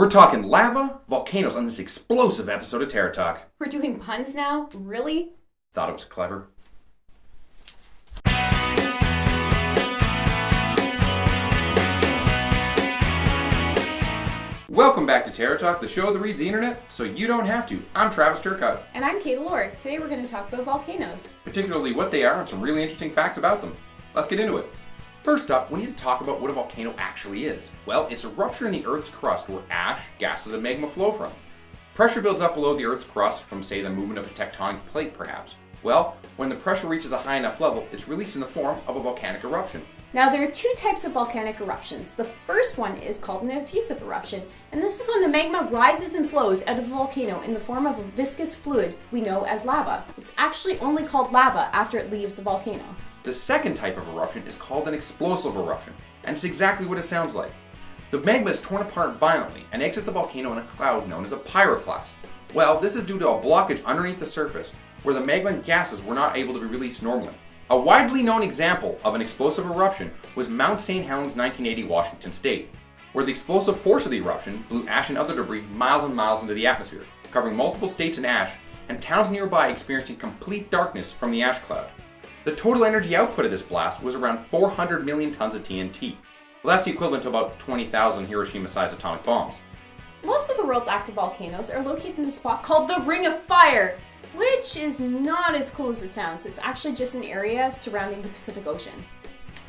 We're talking lava, volcanoes on this explosive episode of Terra Talk. We're doing puns now? Really? Thought it was clever. Welcome back to Terra Talk, the show that reads the internet so you don't have to. I'm Travis Turcotte. And I'm Kaitlind Allard. Today we're going to talk about volcanoes. Particularly what they are and some really interesting facts about them. Let's get into it. First up, we need to talk about what a volcano actually is. Well, it's a rupture in the Earth's crust where ash, gases, and magma flow from. Pressure builds up below the Earth's crust from, say, the movement of a tectonic plate, perhaps. Well, when the pressure reaches a high enough level, it's released in the form of a volcanic eruption. Now, there are two types of volcanic eruptions. The first one is called an effusive eruption, and this is when the magma rises and flows out of a volcano in the form of a viscous fluid we know as lava. It's actually only called lava after it leaves the volcano. The second type of eruption is called an explosive eruption, and it's exactly what it sounds like. The magma is torn apart violently and exits the volcano in a cloud known as a pyroclast. Well, this is due to a blockage underneath the surface where the magma and gases were not able to be released normally. A widely known example of an explosive eruption was Mount St. Helens 1980 Washington State, where the explosive force of the eruption blew ash and other debris miles and miles into the atmosphere, covering multiple states in ash and towns nearby experiencing complete darkness from the ash cloud. The total energy output of this blast was around 400 million tons of TNT. Well, that's the equivalent to about 20,000 Hiroshima-sized atomic bombs. Most of the world's active volcanoes are located in a spot called the Ring of Fire, which is not as cool as it sounds. It's actually just an area surrounding the Pacific Ocean.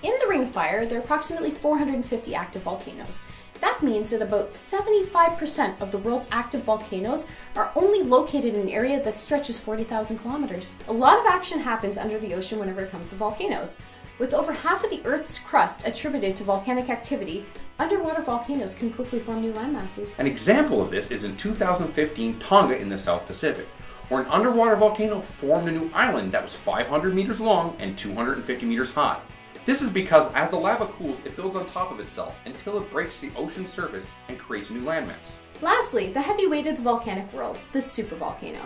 In the Ring of Fire, there are approximately 450 active volcanoes. That means that about 75% of the world's active volcanoes are only located in an area that stretches 40,000 kilometers. A lot of action happens under the ocean whenever it comes to volcanoes. With over half of the Earth's crust attributed to volcanic activity, underwater volcanoes can quickly form new landmasses. An example of this is in 2015 Tonga in the South Pacific, where an underwater volcano formed a new island that was 500 meters long and 250 meters high. This is because as the lava cools, it builds on top of itself until it breaks the ocean's surface and creates a new landmass. Lastly, the heavyweight of the volcanic world, the supervolcano.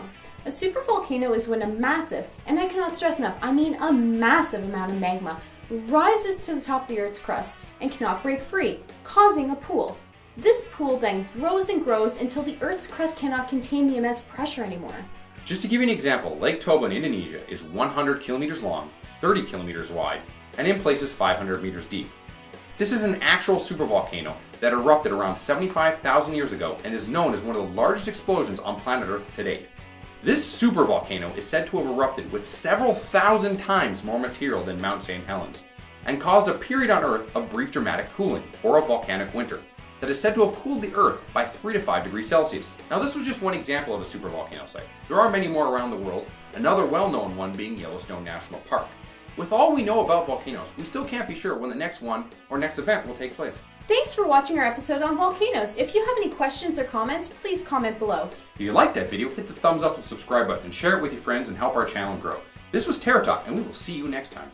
A supervolcano is when a massive, and I cannot stress enough, I mean a massive amount of magma rises to the top of the Earth's crust and cannot break free, causing a pool. This pool then grows and grows until the Earth's crust cannot contain the immense pressure anymore. Just to give you an example, Lake Toba in Indonesia is 100 kilometers long, 30 kilometers wide, and in places 500 meters deep. This is an actual supervolcano that erupted around 75,000 years ago and is known as one of the largest explosions on planet Earth to date. This supervolcano is said to have erupted with several thousand times more material than Mount St. Helens and caused a period on Earth of brief dramatic cooling, or a volcanic winter, that is said to have cooled the Earth by 3 to 5 degrees Celsius. Now, this was just one example of a supervolcano site. There are many more around the world, another well-known one being Yellowstone National Park. With all we know about volcanoes, we still can't be sure when the next one or next event will take place. Thanks for watching our episode on volcanoes. If you have any questions or comments, please comment below. If you liked that video, hit the thumbs up and subscribe button and share it with your friends and help our channel grow. This was Terra Talk, and we will see you next time.